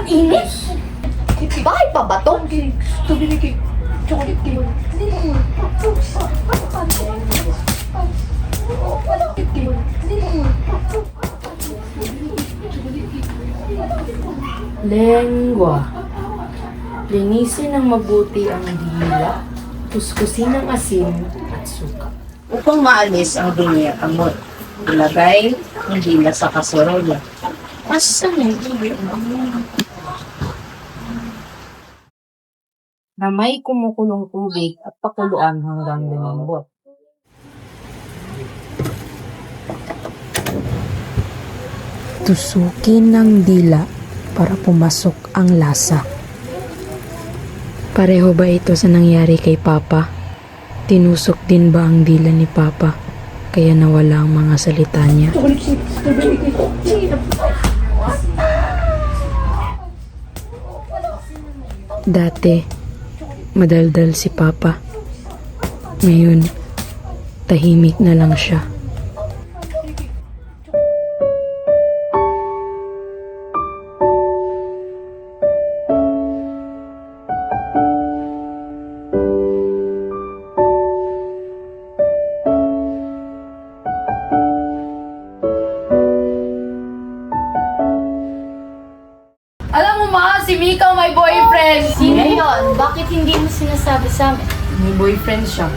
Init? Bakit pa ba to? Lengwa. Linisin ng mabuti ang dila, kuskusin ng asin at suka. Upang maalis ang dumi at amot, ilagay ang dila sa kaserola. Asa na Na may kumukulong tubig at pakuluan hanggang lumambot. Tusukin ng dila para pumasok ang lasa. Pareho ba ito sa nangyari kay Papa? Tinusok din ba ang dila ni Papa? Kaya nawala ang mga salita niya. Dati, madaldal si Papa. Ngayon, tahimik na lang siya. Alam mo ma, si Mika may boyfriend. Sino yun? Bakit hindi mo sinasabi sa amin? May boyfriend siya.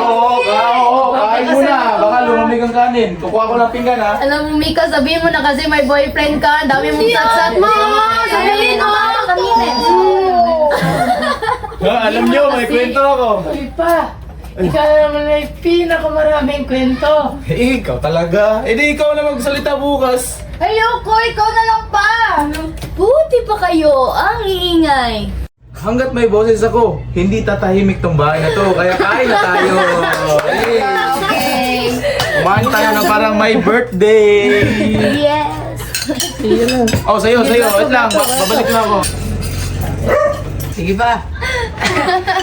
Oo, kain muna. Baka lumamig ang kanin. Kukuha ko ng pinggan, ha? Alam mo Mika, sabihin mo na kasi may boyfriend ka. Ang dami mong satsat mo. Sabihin mo. Alam nyo, may kwento ako. Uy pa, ikaw naman ay pinakamaraming kwento. Ikaw talaga. Di ikaw na magsalita bukas. Ayoko, ikaw na lang pa. Buti pa kayo, ang iingay. Hanggat may boses ako, hindi tatahimik tong bahay na to. Kaya kain na tayo. Okay. Kumain tayo na parang my birthday. Yes. Oh, sa'yo. Wait lang, babalik na ako. Sige pa.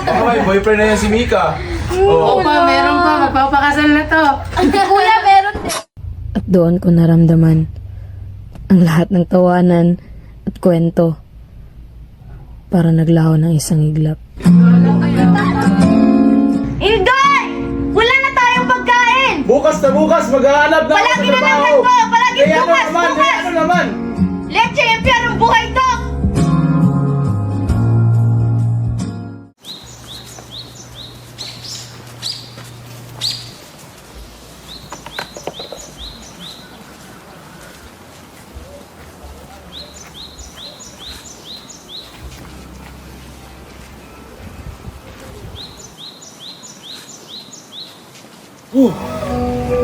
Baka may boyfriend na yan si Mika. Oo pa, meron pa. Magpapakasal na to. Kuya, meron din. At doon ko naramdaman ang lahat ng tawanan at kwento para naglaho ng isang iglap. Inday! Wala na tayong pagkain! Bukas maghahanap na ako sa trabaho. Palagi Ano naman? Leche, impyerno ang buhay to!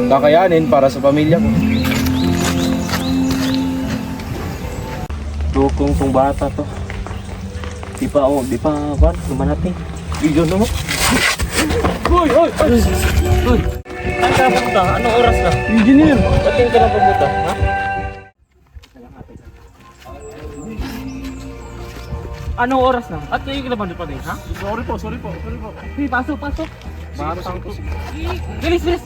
Kakayanin para sa pamilya ko. Dukong tong bata to. Di pa ban, lumanati. Video mo. Hoy! Saan ka pumunta? Anong oras na? Engineer! Ba't ka na pumunta? Ha? Anong oras na? At kayo ka naman pa din, ha? Sorry po. Sige, pasok. Batang to. Bilis!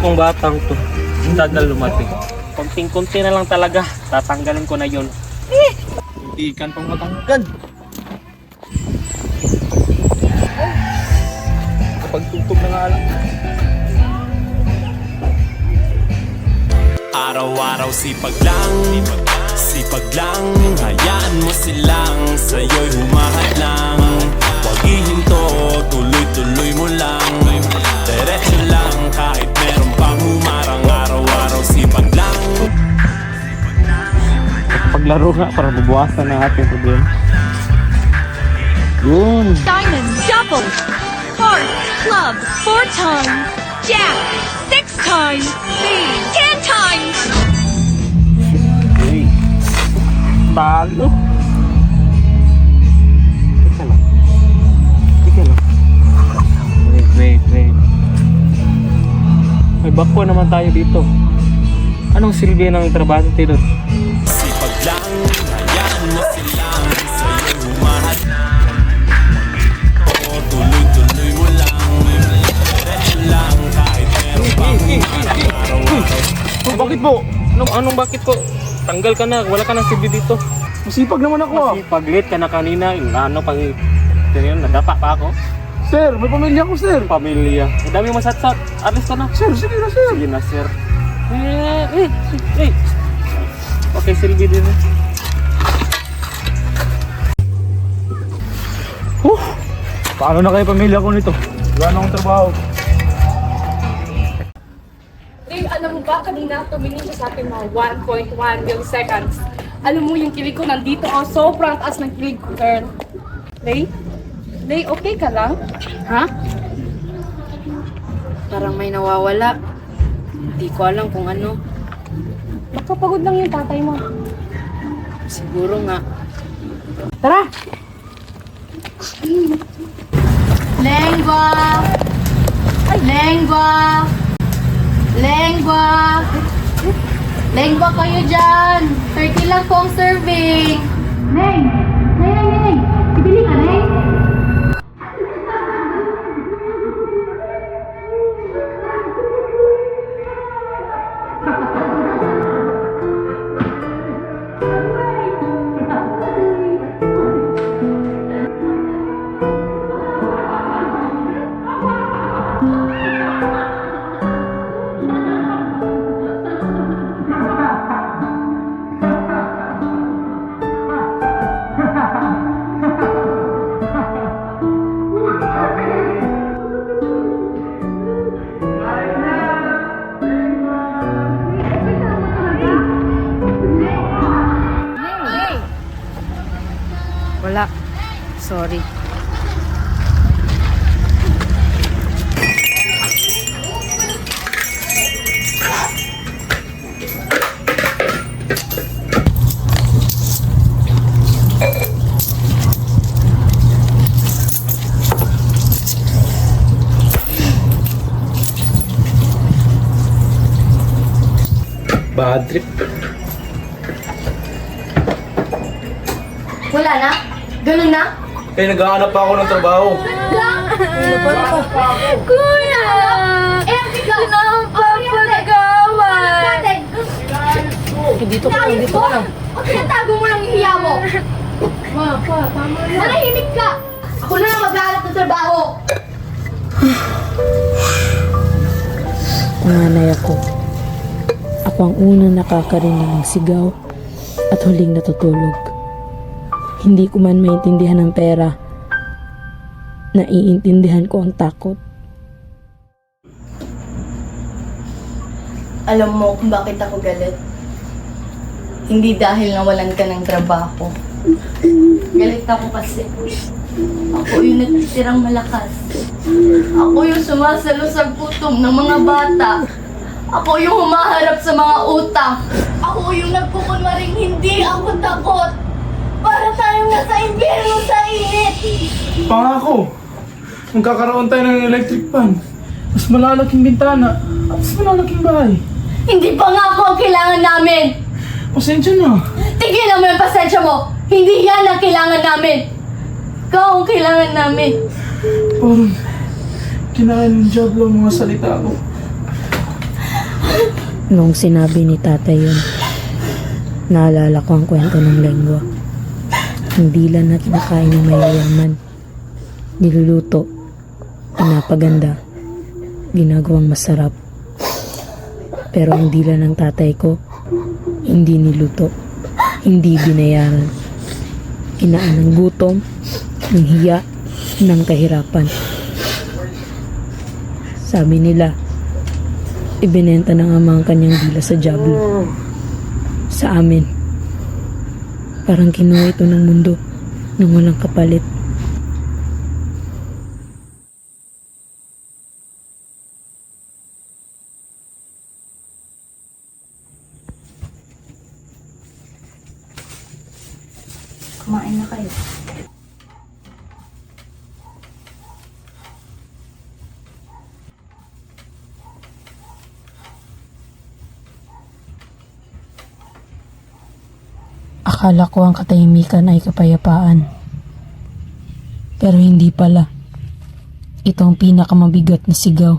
Kung batang to, tagal lumating. Konting-konti na lang talaga, tatanggalin ko na yun. Hindi kan pang matangkad. Kapag tutok na nga lang. Araw-araw sipag lang, hayaan mo silang sa'yo'y humahadlang. Huwag ihinto, tuloy-tuloy mo lang. Diretso lang kahit meron pang humarang. Araw-araw sipag lang. Paglaro nga para mabawasan ang ating problema. Yun. Diamond, double, heart, club, 4 times, jack, 6 times, spade, 10 times. Hey. Talo. Teka lang. Wait. May bako naman tayo dito. Anong silbi ng trabaho natin doon? Sipag lang, hayaan mo silang sa'yo'y humahadlang. po? Anong bakit po? Tanggal ka na, wala ka na silbi dito. Masipag naman ako ah. Kasi pag-late ka na kanina, nadapa pa ako. Sir, may pamilya ko sir. Pamilya. Ang dami masatsat. Alis ka na. Sir, sige na sir. Sige na, sir. Okay, silbi din. Paano na kayo pamilya ko nito? Wala na akong trabaho. Dave, alam mo ba, kanina tumingin siya sa akin mga 1.1 milliseconds. Alam mo yung kilig ko nandito, sobrang taas ng kilig ko, girl. Dave? Dave, okay ka lang? Ha? Parang may nawawala. Hindi ko alam kung ano. Baka pagod lang yung tatay mo. Siguro nga. Tara! Lengua! Lengua! Lengua! Lengua kayo dyan! 30 lang po ang serving! Neng! Neng! Bibili ka, Neng? Wala. Sorry. Bad trip. Wala na? Ganun na? Eh, naghahanap pa ako ng trabaho. Kuya! Eh, ikaw na ang papagawan! Dito ka lang. O tinatago mo lang yung hiya mo? Manahimik ka! Ako na lang maghahanap ng trabaho! Panganay ako. Ako ang unang nakakarinig ng sigaw at huling natutulog. Hindi ko man maintindihan ng pera. Naiintindihan ko ang takot. Alam mo kung bakit ako galit? Hindi dahil nawalan ka ng trabaho. Galit ako kasi ako yung nagtitirang malakas. Ako yung sumasalo sa gutom ng mga bata. Ako yung humaharap sa mga utang. Ako yung nagkukunwaring hindi ako takot. Para tayong nasa impyerno sa init. Pangako, magkakaroon tayo ng electric fan. Mas malalaking bintana at mas malalaking bahay. Hindi pa nga ako ang kailangan namin. Pasensya na. Tigilan mo yung pasensya mo. Hindi yan ang kailangan namin. Ikaw ang kailangan namin. Parang kinain ng job lang mga salita ko. Noong sinabi ni tatay yun, naalala ko ang kwento ng lengwa. Hindi lang na kinakain ng mayayaman. Niluluto, pinapaganda, ginagawang masarap. Pero ang dila ng tatay ko, hindi niluto, hindi binayaran. Kinaan ng gutom, ng hiya, ng kahirapan. Sabi nila, ibinenta ng ama ang kanyang dila sa Diablo. Sa amin, parang kinuha ito ng mundo nang walang kapalit. Kumain na kayo. Akala ko ang katahimikan ay kapayapaan. Pero hindi pala. Ito ang pinakamabigat na sigaw.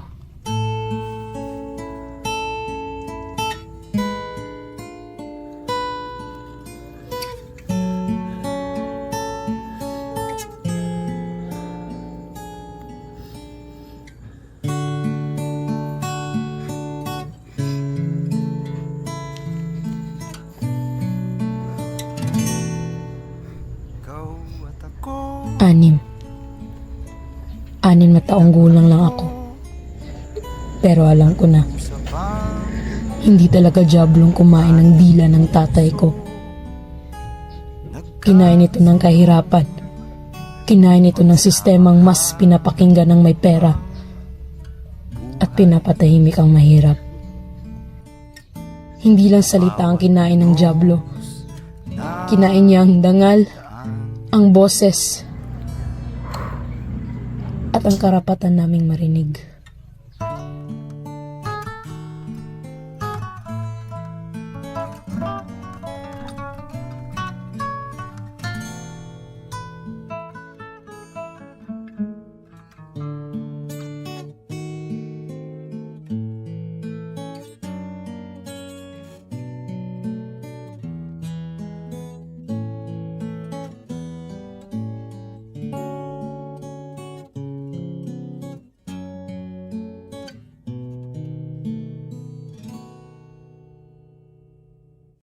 Anim na taong gulang lang ako. Pero alam ko na, hindi talaga diablong kumain ng dila ng tatay ko. Kinain ito ng kahirapan. Kinain ito ng sistemang mas pinapakinggan ng may pera at pinapatahimik ang mahirap. Hindi lang salita ang kinain ng diablo. Kinain niya ang dangal, ang boses, at ang karapatan naming marinig.